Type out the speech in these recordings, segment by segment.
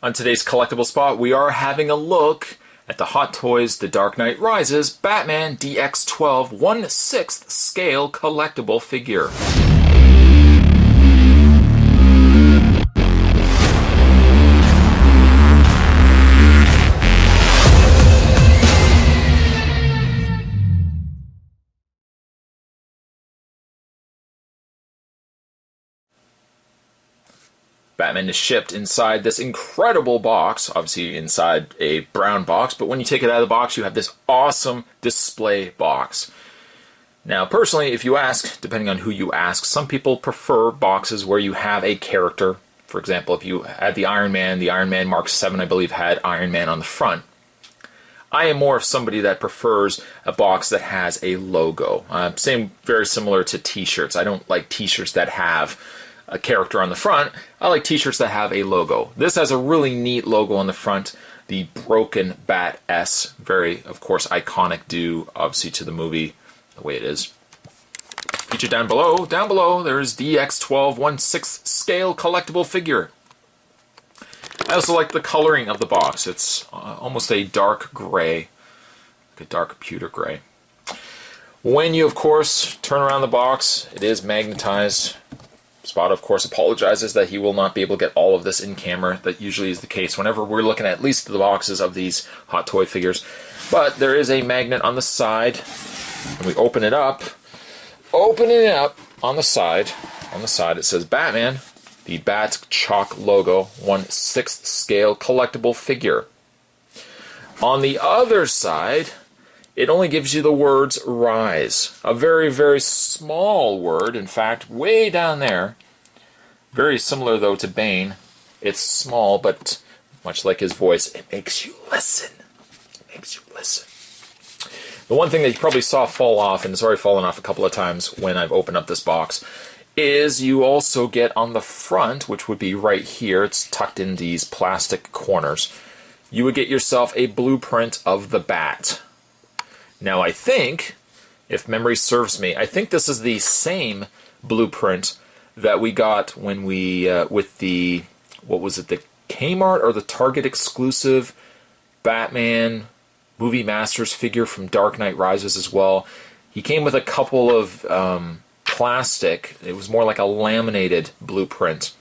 On today's Collectible Spot, we are having a look at the Hot Toys The Dark Knight Rises Batman DX12 1/6 scale collectible figure. Batman is shipped inside this incredible box, obviously inside a brown box, but when you take it out of the box, you have this awesome display box. Now, personally, if you ask, depending on who you ask, some people prefer boxes where you have a character. For example, if you had the Iron Man Mark 7, I believe, had Iron Man on the front. I am more of somebody that prefers a box that has a logo. Very similar to t-shirts. I don't like t-shirts that have a character on the front. I like t-shirts that have a logo. This has a really neat logo on the front, the broken bat S, very, of course, iconic due, obviously, to the movie, the way it is. Featured down below, there's DX12 1/6 scale collectible figure. I also like the coloring of the box. It's almost a dark gray, like a dark pewter gray. When you, of course, turn around the box, it is magnetized. Spot, of course, apologizes that he will not be able to get all of this in camera. That usually is the case whenever we're looking at least the boxes of these Hot Toy figures. But there is a magnet on the side. When we open it up on the side it says Batman, the Bat Chalk logo, 1/6 scale collectible figure. On the other side, it only gives you the words Rise. A very, very small word, in fact, way down there. Very similar, though, to Bane. It's small, but much like his voice, it makes you listen. It makes you listen. The one thing that you probably saw fall off, and it's already fallen off a couple of times when I've opened up this box, is you also get on the front, which would be right here, it's tucked in these plastic corners, you would get yourself a blueprint of the Bat. Now, I think, if memory serves me, I think this is the same blueprint that we got when we, with the, what was it, the Kmart or the Target exclusive Batman Movie Masters figure from Dark Knight Rises as well. He came with a couple of plastic, it was more like a laminated blueprint.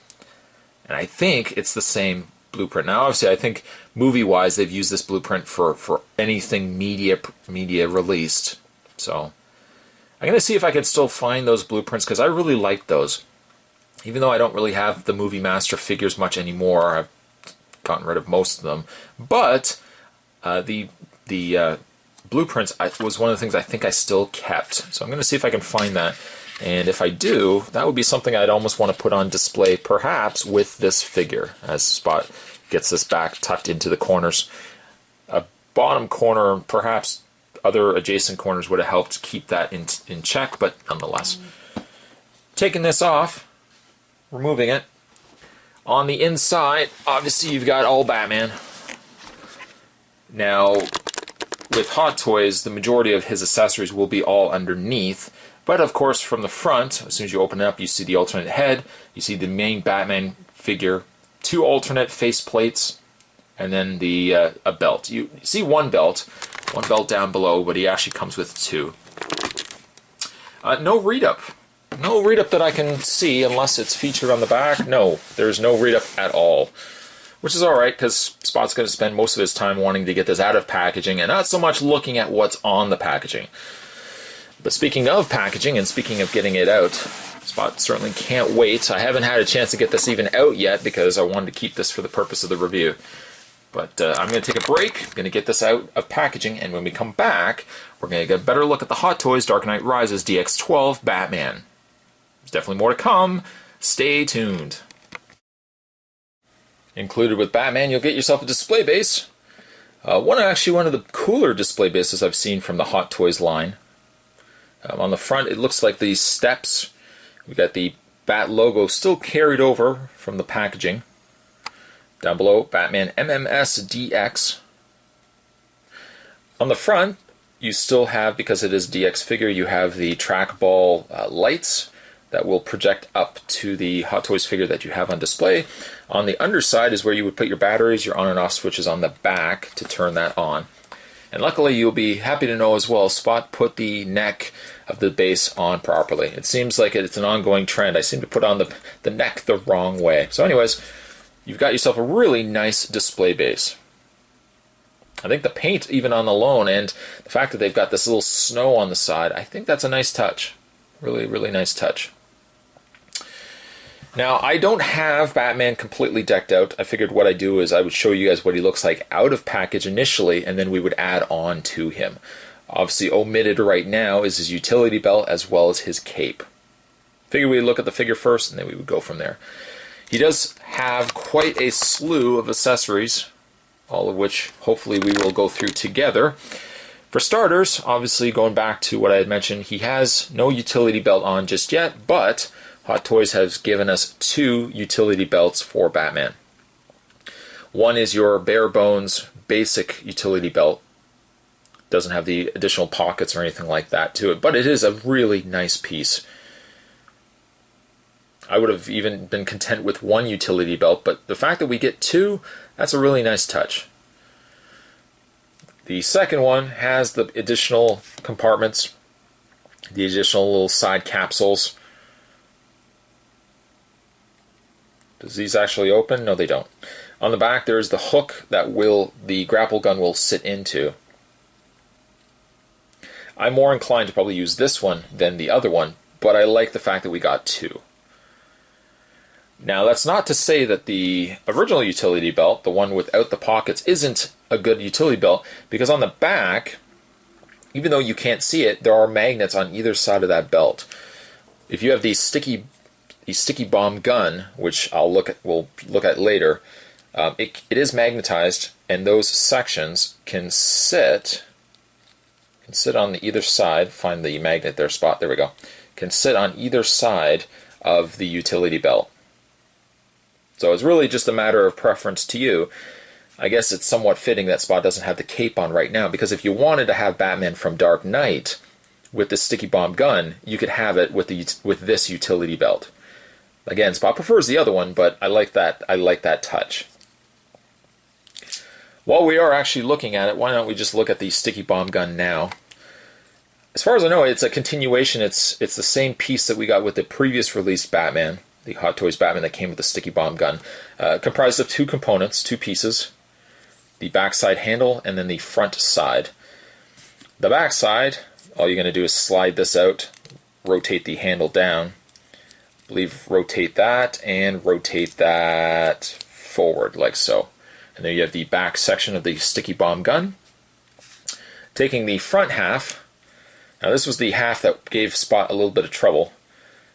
And I think it's the same blueprint. Now, obviously, I think movie-wise, they've used this blueprint for anything media released. So, I'm going to see if I can still find those blueprints, because I really like those. Even though I don't really have the Movie Master figures much anymore, I've gotten rid of most of them. But, the blueprints was one of the things I think I still kept. So I'm going to see if I can find that. And if I do, that would be something I'd almost want to put on display, perhaps with this figure, as Spot gets this back tucked into the corners. A bottom corner, perhaps other adjacent corners would have helped keep that in check, but nonetheless. Taking this off, removing it. On the inside, obviously you've got all Batman. Now, with Hot Toys, the majority of his accessories will be all underneath. But of course, from the front, as soon as you open it up, you see the alternate head, you see the main Batman figure, 2 alternate face plates, and then a belt. You see one belt down below, but he actually comes with 2. No read-up. No read-up that I can see unless it's featured on the back. No, there's no read-up at all. Which is alright, because Spot's going to spend most of his time wanting to get this out of packaging and not so much looking at what's on the packaging. But speaking of packaging and speaking of getting it out, Spot certainly can't wait. I haven't had a chance to get this even out yet because I wanted to keep this for the purpose of the review. But I'm going to take a break, I'm going to get this out of packaging, and when we come back, we're going to get a better look at the Hot Toys Dark Knight Rises DX12 Batman. There's definitely more to come. Stay tuned. Included with Batman, you'll get yourself a display base. One of the cooler display bases I've seen from the Hot Toys line. On the front, it looks like these steps. We got the Bat logo still carried over from the packaging. Down below, Batman MMS DX. On the front, you still have, because it is DX figure, you have the trackball lights that will project up to the Hot Toys figure that you have on display. On the underside is where you would put your batteries, your on and off switches on the back to turn that on. And luckily you'll be happy to know as well, Spot put the neck of the base on properly. It seems like it's an ongoing trend. I seem to put on the neck the wrong way. So anyways, you've got yourself a really nice display base. I think the paint even on the loan and the fact that they've got this little snow on the side, I think that's a nice touch. Really, really nice touch. Now, I don't have Batman completely decked out. I figured what I'd do is I would show you guys what he looks like out of package initially, and then we would add on to him. Obviously, omitted right now is his utility belt as well as his cape. Figure we'd look at the figure first, and then we would go from there. He does have quite a slew of accessories, all of which hopefully we will go through together. For starters, obviously going back to what I had mentioned, he has no utility belt on just yet, but Hot Toys has given us 2 utility belts for Batman. One is your bare bones basic utility belt. Doesn't have the additional pockets or anything like that to it, but it is a really nice piece. I would have even been content with 1 utility belt, but the fact that we get 2, that's a really nice touch. The second one has the additional compartments, the additional little side capsules. Does these actually open? No, they don't. On the back there's the hook that the grapple gun will sit into. I'm more inclined to probably use this one than the other one, but I like the fact that we got 2. Now, that's not to say that the original utility belt, the one without the pockets, isn't a good utility belt, because on the back, even though you can't see it, there are magnets on either side of that belt. If you have the sticky bomb gun, which we'll look at later, it is magnetized, and those sections can sit on either side. Find the magnet there, Spot. There we go. Can sit on either side of the utility belt. So it's really just a matter of preference to you. I guess it's somewhat fitting that Spot doesn't have the cape on right now, because if you wanted to have Batman from Dark Knight with the sticky bomb gun, you could have it with this utility belt. Again, Spot prefers the other one, but I like that touch. While we are actually looking at it, why don't we just look at the sticky bomb gun now? As far as I know, it's a continuation. It's the same piece that we got with the previous released Batman, the Hot Toys Batman that came with the sticky bomb gun, comprised of 2 components, 2 pieces, the backside handle and then the front side. The backside, all you're going to do is slide this out, rotate the handle down, I believe rotate that and rotate that forward like so. And there you have the back section of the sticky bomb gun. Taking the front half, now this was the half that gave Spot a little bit of trouble.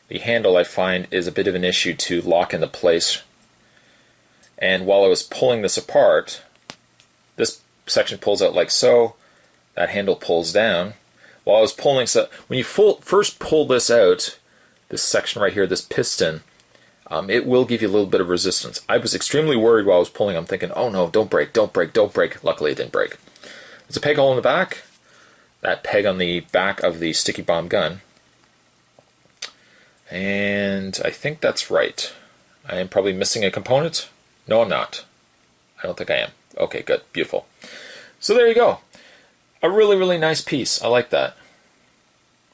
The handle, I find, is a bit of an issue to lock into place. And while I was pulling this apart, this section pulls out like so, that handle pulls down. While I was pulling, so when you first pull this out, this section right here, this piston, it will give you a little bit of resistance. I was extremely worried while I was pulling. I'm thinking, oh no, don't break, don't break, don't break. Luckily it didn't break. There's a peg hole in the back. That peg on the back of the sticky bomb gun. And I think that's right. I am probably missing a component. No, I'm not. I don't think I am. Okay, good. Beautiful. So there you go. A really, really nice piece. I like that.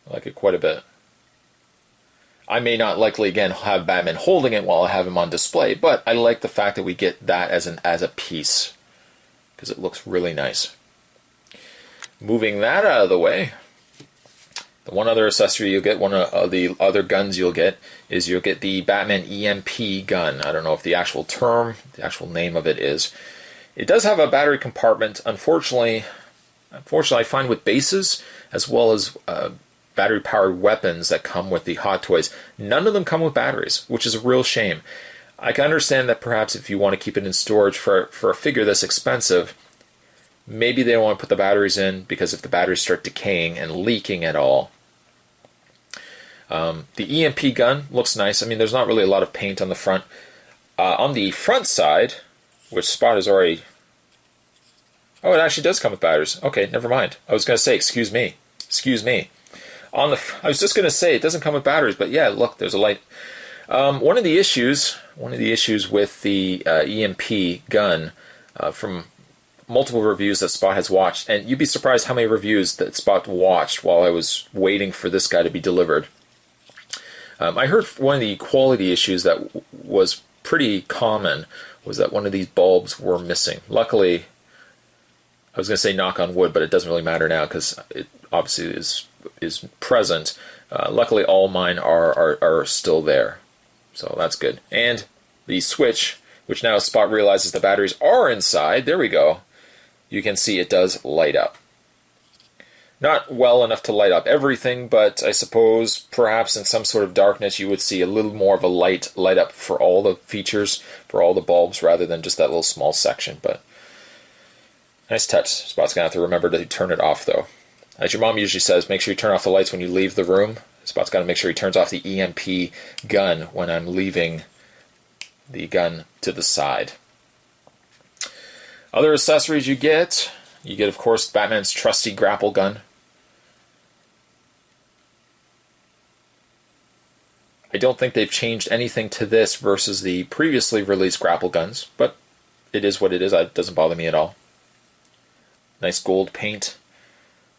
I like it quite a bit. I may not likely, again, have Batman holding it while I have him on display, but I like the fact that we get that as a piece, because it looks really nice. Moving that out of the way, the one other accessory you'll get, one of the other guns you'll get, is you'll get the Batman EMP gun. I don't know if the actual term, the actual name of it is. It does have a battery compartment. Unfortunately, I find with bases, as well as battery-powered weapons that come with the Hot Toys, none of them come with batteries, which is a real shame. I can understand that perhaps if you want to keep it in storage for a figure this expensive, maybe they don't want to put the batteries in, because if the batteries start decaying and leaking at all. The EMP gun looks nice. I mean, there's not really a lot of paint on the front. On the front side, which Spot is already... Oh, it actually does come with batteries. Okay, never mind. I was going to say, excuse me. I was just going to say it doesn't come with batteries, but yeah, look, there's a light. One of the issues with the EMP gun from multiple reviews that Spot has watched, and you'd be surprised how many reviews that Spot watched while I was waiting for this guy to be delivered. I heard one of the quality issues that was pretty common was that one of these bulbs were missing. Luckily, I was going to say knock on wood, but it doesn't really matter now because it obviously is present. Luckily, all mine are still there, so that's good. And the switch, which now Spot realizes the batteries are inside, there we go. You can see it does light up. Not well enough to light up everything, but I suppose perhaps in some sort of darkness you would see a little more of a light up for all the features, for all the bulbs, rather than just that little small section. But nice touch. Spot's going to have to remember to turn it off, though. As your mom usually says, make sure you turn off the lights when you leave the room. Spot's got to make sure he turns off the EMP gun when I'm leaving the gun to the side. Other accessories you get, of course, Batman's trusty grapple gun. I don't think they've changed anything to this versus the previously released grapple guns, but it is what it is. It doesn't bother me at all. Nice gold paint.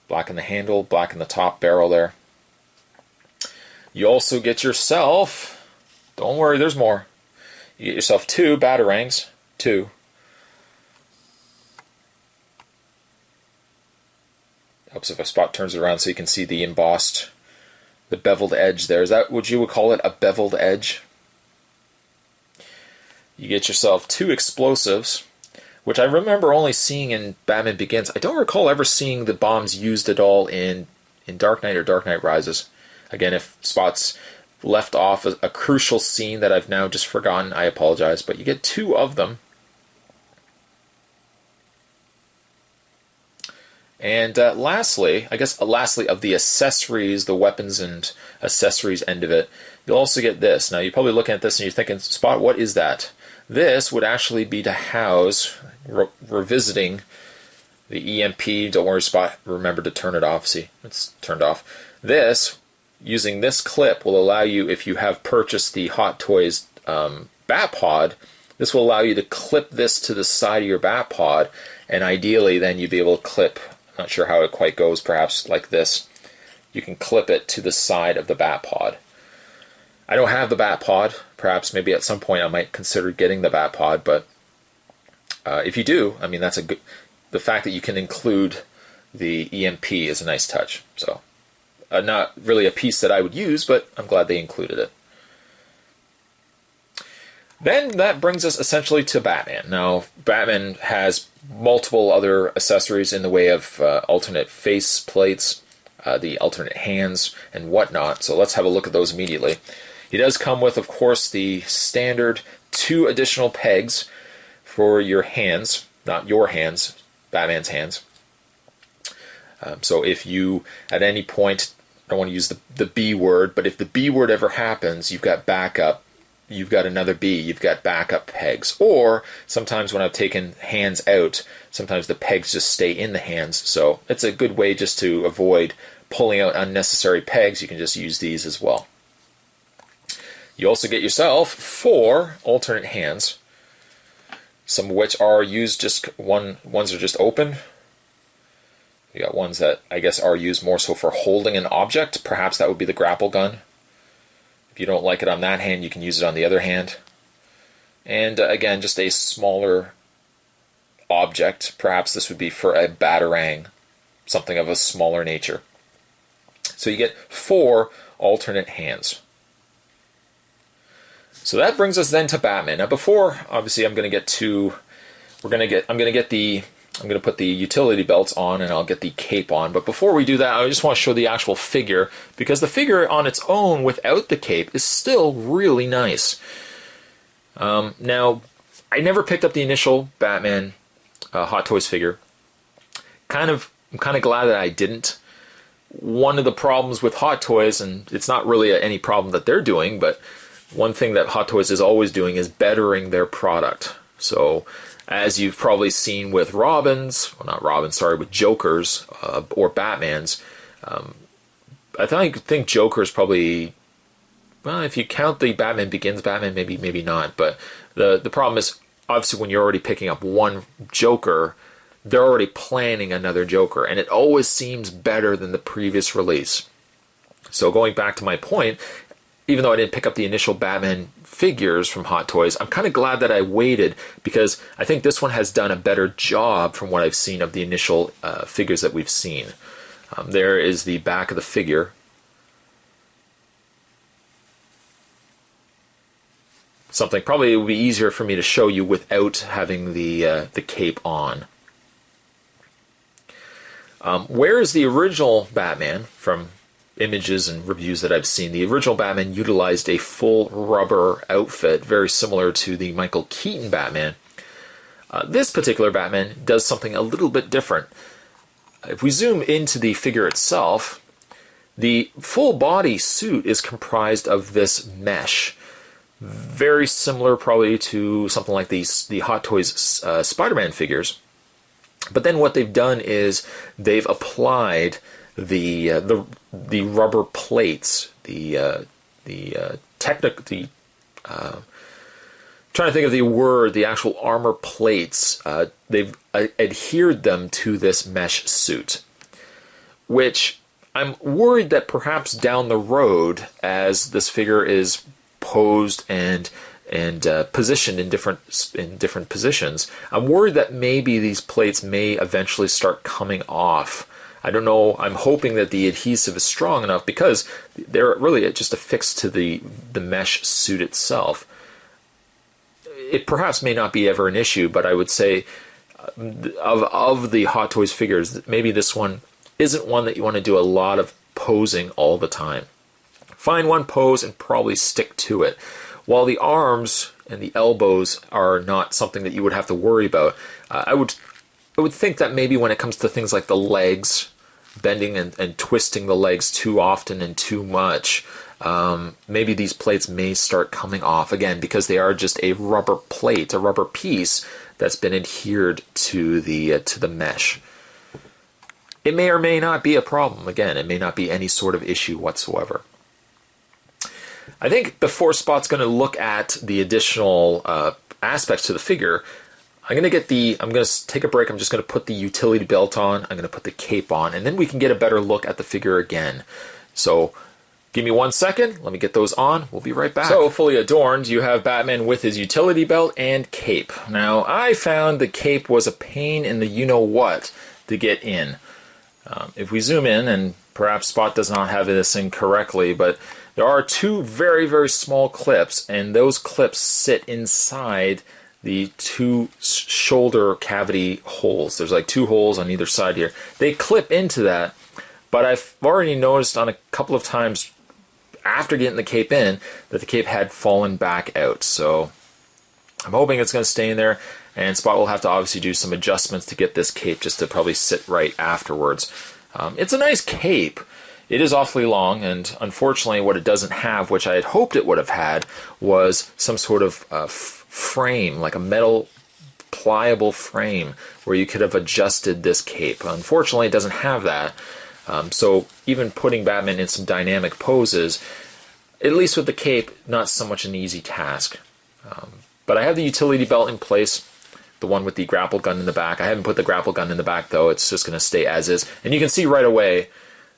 Black in the handle, black in the top barrel there. You also get yourself, don't worry, there's more. You get yourself 2 batarangs. 2. Helps if a Spot turns it around so you can see the embossed, the beveled edge there. Is that what you would call it, a beveled edge? You get yourself 2 explosives, which I remember only seeing in Batman Begins. I don't recall ever seeing the bombs used at all in Dark Knight or Dark Knight Rises. Again, if Spot's left off a crucial scene that I've now just forgotten, I apologize. But you get 2 of them. And lastly of the accessories, the weapons and accessories end of it, you'll also get this. Now, you're probably looking at this and you're thinking, Spot, what is that? This would actually be to house, revisiting the EMP. Don't worry, Spot, remember to turn it off. See, it's turned off. This, using this clip, will allow you, if you have purchased the Hot Toys Bat Pod, this will allow you to clip this to the side of your Bat Pod, and ideally then you'd be able to clip, I'm not sure how it quite goes, perhaps like this. You can clip it to the side of the Bat Pod. I don't have the Bat Pod. Perhaps maybe at some point I might consider getting the Bat Pod, but if you do, I mean, that's a good. The fact that you can include the EMP is a nice touch. So, not really a piece that I would use, but I'm glad they included it. Then that brings us essentially to Batman. Now, Batman has multiple other accessories in the way of alternate face plates, the alternate hands, and whatnot. So let's have a look at those immediately. He does come with, of course, the standard 2 additional pegs for your hands, not your hands, Batman's hands. So if you, at any point, I don't want to use the B word, but if the B word ever happens, you've got backup. You've got another B, you've got backup pegs. Or sometimes when I've taken hands out, sometimes the pegs just stay in the hands. So it's a good way just to avoid pulling out unnecessary pegs. You can just use these as well. You also get yourself 4 alternate hands, some of which are used ones are just open. You got ones that I guess are used more so for holding an object. Perhaps that would be the grapple gun. If you don't like it on that hand, you can use it on the other hand. And again, just a smaller object. Perhaps this would be for a batarang, something of a smaller nature. So you get 4 alternate hands. So that brings us then to Batman. Now before, obviously, I'm going to put the utility belts on and I'll get the cape on. But before we do that, I just want to show the actual figure, because the figure on its own without the cape is still really nice. Now, I never picked up the initial Batman Hot Toys figure. I'm kind of glad that I didn't. One of the problems with Hot Toys, and it's not really any problem that they're doing, but one thing that Hot Toys is always doing is bettering their product. So, as you've probably seen with with Jokers or Batmans, I think Joker is probably, well, if you count the Batman Begins Batman, maybe not. But the problem is, obviously, when you're already picking up one Joker, they're already planning another Joker, and it always seems better than the previous release. So going back to my point, even though I didn't pick up the initial Batman figures from Hot Toys, I'm kind of glad that I waited, because I think this one has done a better job from what I've seen of the initial figures that we've seen. There is the back of the figure. Something probably would be easier for me to show you without having the cape on. Where is the original Batman? From images and reviews that I've seen, the original Batman utilized a full rubber outfit, very similar to the Michael Keaton Batman. This particular Batman does something a little bit different. If we zoom into the figure itself, the full body suit is comprised of this mesh. Very similar probably to something like the Hot Toys Spider-Man figures. But then what they've done is they've applied the rubber plates, trying to think of the word, the actual armor plates. They've adhered them to this mesh suit, which I'm worried that perhaps down the road, as this figure is posed and positioned in different positions, I'm worried that maybe these plates may eventually start coming off. I don't know. I'm hoping that the adhesive is strong enough, because they're really just affixed to the mesh suit itself. It perhaps may not be ever an issue, but I would say of the Hot Toys figures, maybe this one isn't one that you want to do a lot of posing all the time. Find one pose and probably stick to it. While the arms and the elbows are not something that you would have to worry about, I would think that maybe when it comes to things like the legs, bending and twisting the legs too often and too much, maybe these plates may start coming off again, because they are just a rubber plate, a rubber piece that's been adhered to the mesh. It may or may not be a problem. Again, it may not be any sort of issue whatsoever. I think before Spot's going to look at the additional aspects to the figure, I'm going to take a break. I'm just going to put the utility belt on. I'm going to put the cape on, and then we can get a better look at the figure again. So give me 1 second. Let me get those on. We'll be right back. So fully adorned, you have Batman with his utility belt and cape. Now, I found the cape was a pain in the you-know-what to get in. If we zoom in, and perhaps Spot does not have this in correctly, but there are two very, very small clips, and those clips sit inside the two shoulder cavity holes. There's like two holes on either side here. They clip into that, but I've already noticed on a couple of times after getting the cape in that the cape had fallen back out. So I'm hoping it's going to stay in there, and Spot will have to obviously do some adjustments to get this cape just to probably sit right afterwards. It's a nice cape. It is awfully long, and unfortunately what it doesn't have, which I had hoped it would have had, was some sort of frame, like a metal pliable frame where you could have adjusted this cape. Unfortunately, it doesn't have that. So even putting Batman in some dynamic poses, at least with the cape, not so much an easy task. But I have the utility belt in place, the one with the grapple gun in the back. I haven't put the grapple gun in the back, though. It's just going to stay as is. And you can see right away,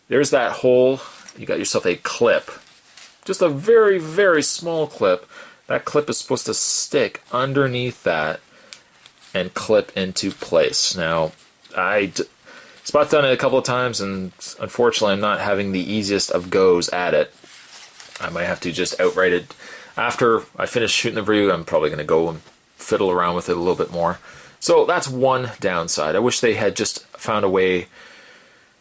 there's that hole. You got yourself a clip. Just a very, very small clip. That clip is supposed to stick underneath that and clip into place. Now, Spot's done it a couple of times, and unfortunately I'm not having the easiest of goes at it. I might have to just outright it. After I finish shooting the review, I'm probably going to go and fiddle around with it a little bit more. So that's one downside. I wish they had just found a way,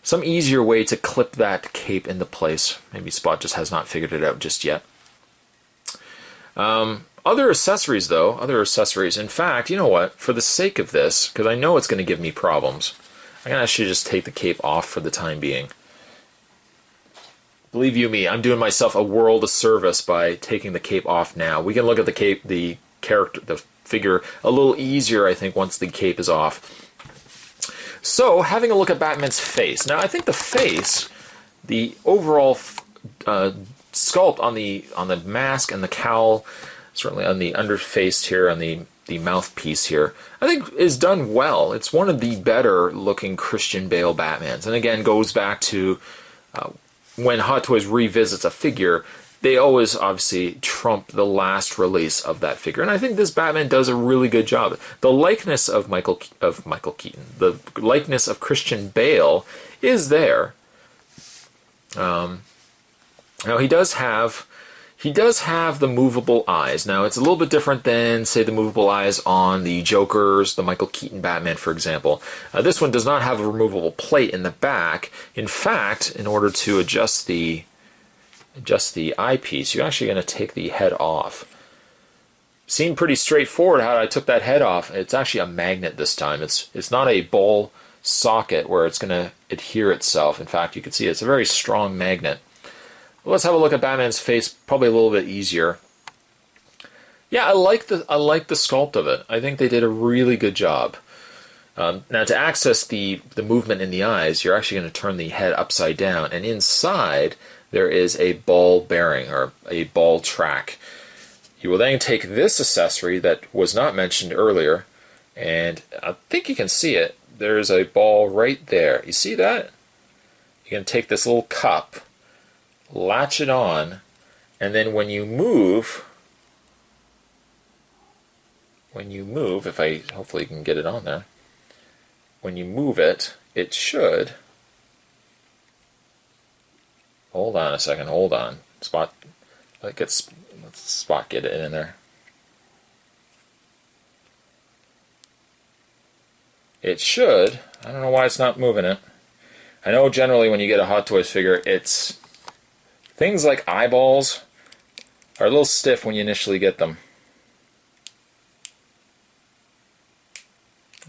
some easier way to clip that cape into place. Maybe Spot just has not figured it out just yet. Other accessories, though, in fact, you know what, for the sake of this, because I know it's going to give me problems, I'm going to actually just take the cape off for the time being. Believe you me, I'm doing myself a world of service by taking the cape off now. We can look at the cape, the figure, a little easier, I think, once the cape is off. So, having a look at Batman's face. Now, I think the face the overall sculpt on the mask and the cowl, certainly on the underface here, on the mouthpiece here, I think is done well. It's one of the better looking Christian Bale Batmans, and again goes back to when Hot Toys revisits a figure, they always obviously trump the last release of that figure, and I think this Batman does a really good job. The likeness of Michael Keaton, the likeness of Christian Bale is there. Now he does have the movable eyes. Now it's a little bit different than, say, the movable eyes on the Joker's, the Michael Keaton Batman, for example. This one does not have a removable plate in the back. In fact, in order to adjust the eyepiece, you're actually going to take the head off. Seemed pretty straightforward how I took that head off. It's actually a magnet this time. It's not a ball socket where it's going to adhere itself. In fact, you can see it's a very strong magnet. Let's have a look at Batman's face, probably a little bit easier. Yeah, I like the sculpt of it. I think they did a really good job. Now, to access the movement in the eyes, you're actually going to turn the head upside down, and inside there is a ball bearing, or a ball track. You will then take this accessory that was not mentioned earlier, and I think you can see it. There's a ball right there. You see that? You're going to take this little cup, latch it on, and then when you move, if I hopefully can get it on there, when you move it, it should, hold on a second, hold on, let's Spot get it in there. It should, I don't know why it's not moving it. I know generally when you get a Hot Toys figure, it's things like eyeballs are a little stiff when you initially get them.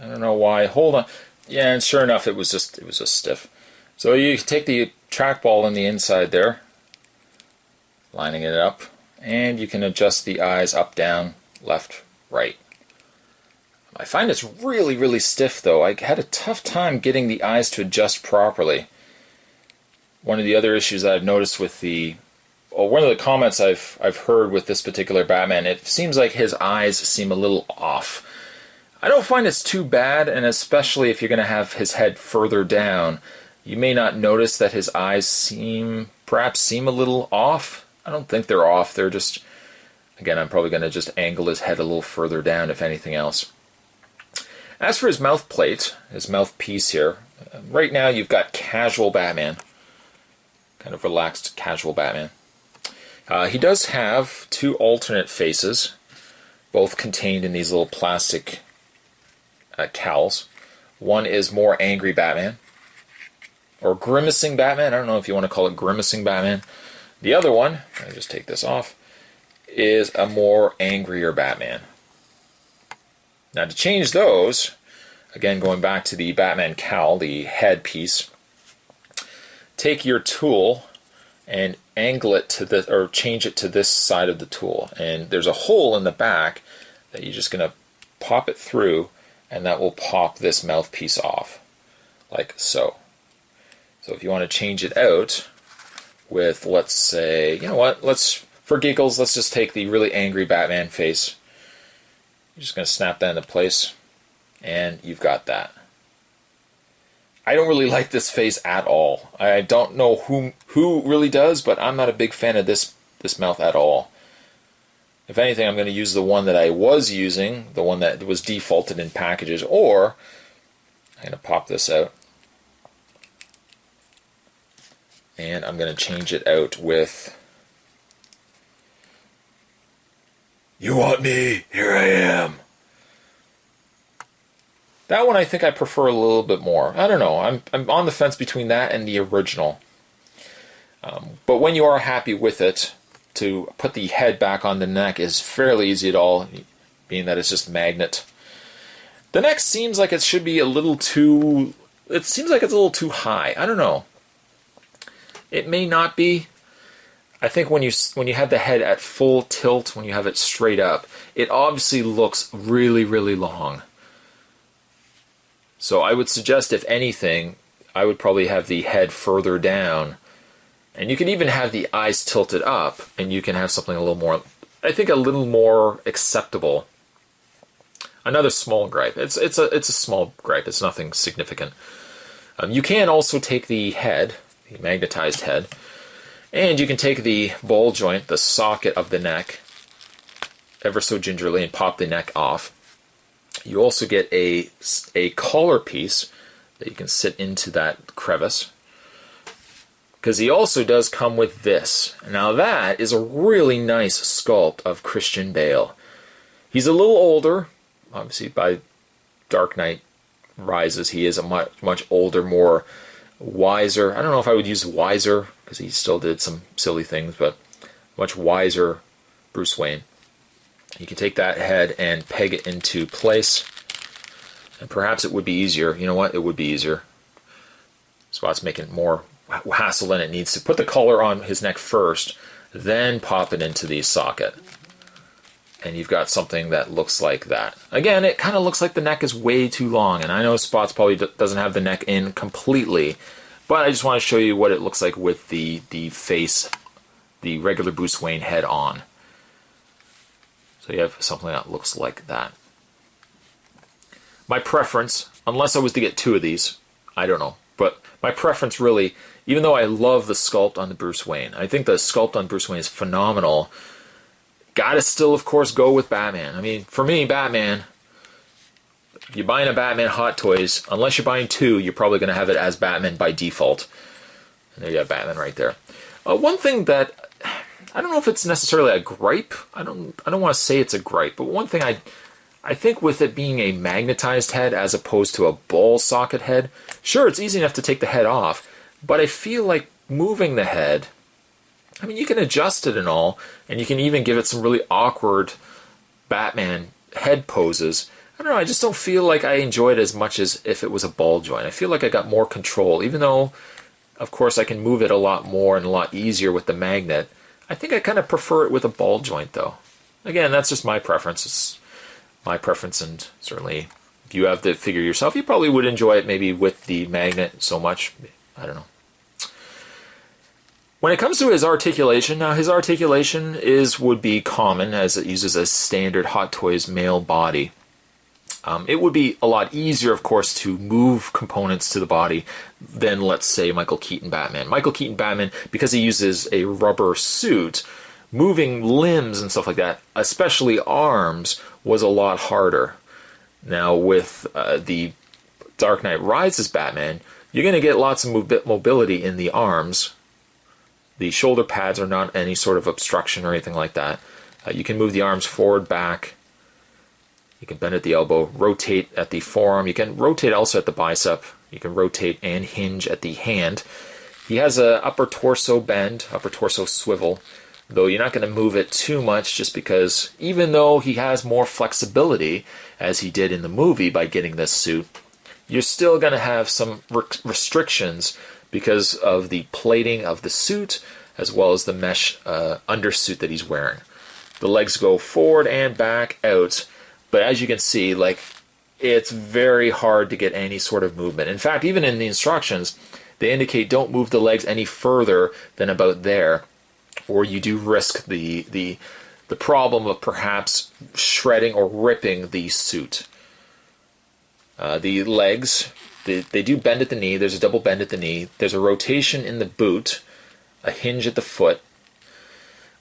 I don't know why. Hold on. Yeah, and sure enough, it was just stiff. So you take the trackball in the inside there, lining it up, and you can adjust the eyes up, down, left, right. I find it's really, really stiff though. I had a tough time getting the eyes to adjust properly. One of the other issues that I've noticed with one of the comments I've heard with this particular Batman, it seems like his eyes seem a little off. I don't find it's too bad, and especially if you're going to have his head further down, you may not notice that his eyes perhaps seem a little off. I don't think they're off. They're just, again, I'm probably going to just angle his head a little further down, if anything else. As for his mouth plate, his mouthpiece here, right now you've got casual Batman, kind of relaxed casual Batman. He does have two alternate faces, both contained in these little plastic cowls. One is more angry Batman, or grimacing Batman. I don't know if you want to call it grimacing Batman. The other one, let me just take this off, is a more angrier Batman. Now to change those, again going back to the Batman cowl, the head piece, take your tool and angle it to this, or change it to this side of the tool. And there's a hole in the back that you're just going to pop it through, and that will pop this mouthpiece off, like so. So if you want to change it out with, let's say, you know what, for giggles, let's just take the really angry Batman face. You're just going to snap that into place, and you've got that. I don't really like this face at all. I don't know who really does, but I'm not a big fan of this mouth at all. If anything, I'm going to use the one that I was using, the one that was defaulted in packages, or I'm going to pop this out, and I'm going to change it out with, "You want me? Here I am." That one I think I prefer a little bit more. I don't know. I'm on the fence between that and the original. But when you are happy with it, to put the head back on the neck is fairly easy at all, being that it's just magnet. The neck seems like it should be a little too... It seems like it's a little too high. I don't know. It may not be. I think when you have the head at full tilt, when you have it straight up, it obviously looks really, really long. So I would suggest, if anything, I would probably have the head further down And you can even have the eyes tilted up, and you can have something a little more, I think, a little more acceptable. Another small gripe. It's a small gripe. It's nothing significant. You can also take the head, the magnetized head, and you can take the ball joint, the socket of the neck, ever so gingerly, and pop the neck off. You also get a collar piece that you can sit into that crevice, because he also does come with this. Now that is a really nice sculpt of Christian Bale. He's a little older, obviously by Dark Knight Rises. He is a much older, more wiser. I don't know if I would use wiser, because he still did some silly things, but much wiser Bruce Wayne. You can take that head and peg it into place, and perhaps it would be easier. You know what? It would be easier. Spot's making it more hassle than it needs to. Put the collar on his neck first, then pop it into the socket. And you've got something that looks like that. Again, it kind of looks like the neck is way too long, and I know Spots probably doesn't have the neck in completely, but I just want to show you what it looks like with the face, the regular Bruce Wayne head on. So you have something that looks like that. My preference, unless I was to get two of these, I don't know, but my preference really, even though I love the sculpt on the Bruce Wayne, I think the sculpt on Bruce Wayne is phenomenal. Gotta still, of course, go with Batman. I mean, for me, Batman, if you're buying a Batman Hot Toys, unless you're buying two, you're probably going to have it as Batman by default. And there you have Batman right there. One thing that, I don't know if it's necessarily a gripe. I don't want to say it's a gripe, but one thing I think with it being a magnetized head as opposed to a ball socket head, sure, it's easy enough to take the head off, but I feel like moving the head, I mean, you can adjust it and all, and you can even give it some really awkward Batman head poses. I don't know, I just don't feel like I enjoy it as much as if it was a ball joint. I feel like I got more control, even though, of course, I can move it a lot more and a lot easier with the magnet. I think I kind of prefer it with a ball joint, though. Again, that's just my preference. It's my preference, and certainly if you have the figure yourself, you probably would enjoy it maybe with the magnet so much. I don't know. When it comes to his articulation, now his articulation would be common, as it uses a standard Hot Toys male body. It would be a lot easier, of course, to move components to the body than, let's say, Michael Keaton Batman. Michael Keaton Batman, because he uses a rubber suit, moving limbs and stuff like that, especially arms, was a lot harder. Now, with the Dark Knight Rises Batman, you're going to get lots of mobility in the arms. The shoulder pads are not any sort of obstruction or anything like that. You can move the arms forward, back. You can bend at the elbow, rotate at the forearm. You can rotate also at the bicep. You can rotate and hinge at the hand. He has an upper torso bend, upper torso swivel, though you're not going to move it too much, just because even though he has more flexibility, as he did in the movie by getting this suit, you're still going to have some restrictions because of the plating of the suit, as well as the mesh undersuit that he's wearing. The legs go forward and back out, but as you can see, like, it's very hard to get any sort of movement. In fact, even in the instructions, they indicate don't move the legs any further than about there, or you do risk the problem of perhaps shredding or ripping the suit. The legs, they do bend at the knee. There's a double bend at the knee. There's a rotation in the boot, a hinge at the foot.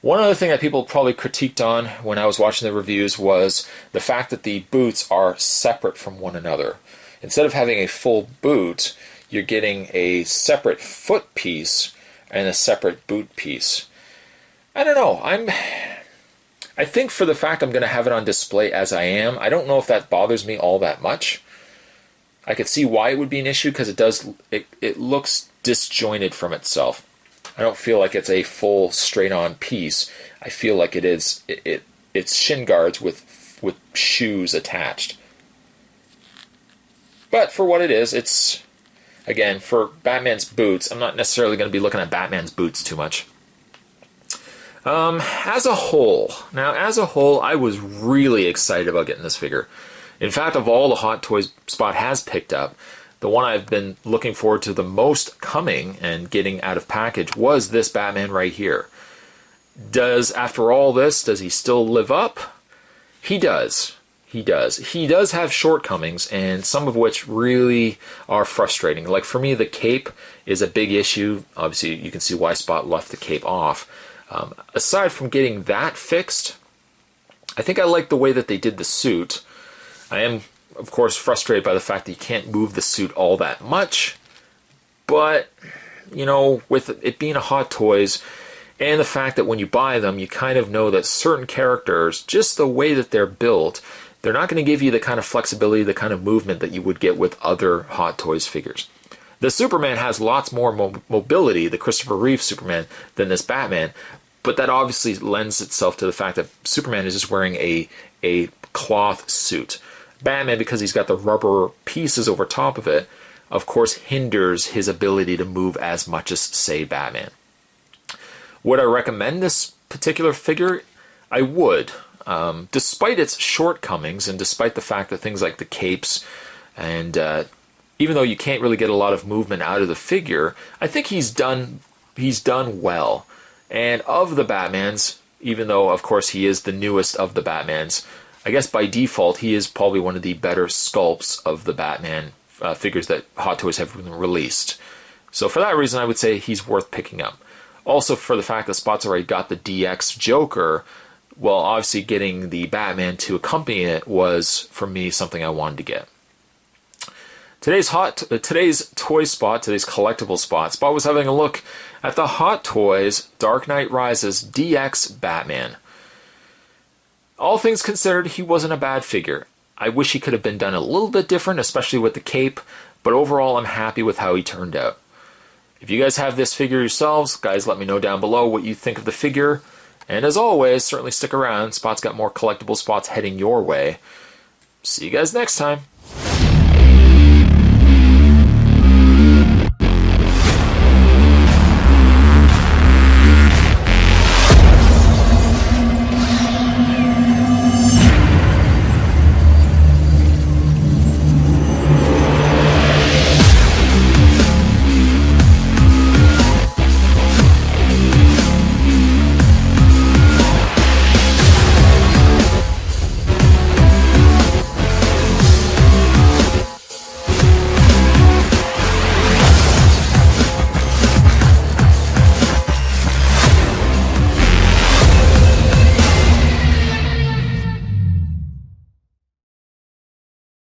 One other thing that people probably critiqued on when I was watching the reviews was the fact that the boots are separate from one another. Instead of having a full boot, you're getting a separate foot piece and a separate boot piece. I don't know. I think for the fact I'm going to have it on display as I am, I don't know if that bothers me all that much. I could see why it would be an issue, because it looks disjointed from itself. I don't feel like it's a full straight-on piece. I feel like it is. It's shin guards with shoes attached. But for what it is, it's, again, for Batman's boots. I'm not necessarily going to be looking at Batman's boots too much. As a whole, I was really excited about getting this figure. In fact, of all the Hot Toys Spot has picked up, the one I've been looking forward to the most coming and getting out of package was this Batman right here. After all this, does he still live up? He does. He does. He does have shortcomings, and some of which really are frustrating. Like for me, the cape is a big issue. Obviously, you can see why Spot left the cape off. Aside from getting that fixed, I think I like the way that they did the suit. I am, of course, frustrated by the fact that you can't move the suit all that much. But, you know, with it being a Hot Toys, and the fact that when you buy them, you kind of know that certain characters, just the way that they're built, they're not going to give you the kind of flexibility, the kind of movement that you would get with other Hot Toys figures. The Superman has lots more mobility, the Christopher Reeve Superman, than this Batman, but that obviously lends itself to the fact that Superman is just wearing a cloth suit. Batman, because he's got the rubber pieces over top of it, of course hinders his ability to move as much as, say, Batman. Would I recommend this particular figure? I would. Despite its shortcomings and despite the fact that things like the capes and even though you can't really get a lot of movement out of the figure, I think he's done well. And of the Batmans, even though of course he is the newest of the Batmans, I guess by default he is probably one of the better sculpts of the Batman figures that Hot Toys have released. So for that reason I would say he's worth picking up. Also for the fact that Spot's already got the DX Joker, well, obviously getting the Batman to accompany it was, for me, something I wanted to get. Today's toy spot, today's collectible spot, Spot was having a look at the Hot Toys Dark Knight Rises DX Batman. All things considered, he wasn't a bad figure. I wish he could have been done a little bit different, especially with the cape, but overall I'm happy with how he turned out. If you guys have this figure yourselves, guys, let me know down below what you think of the figure. And as always, certainly stick around. Spot's got more collectible spots heading your way. See you guys next time.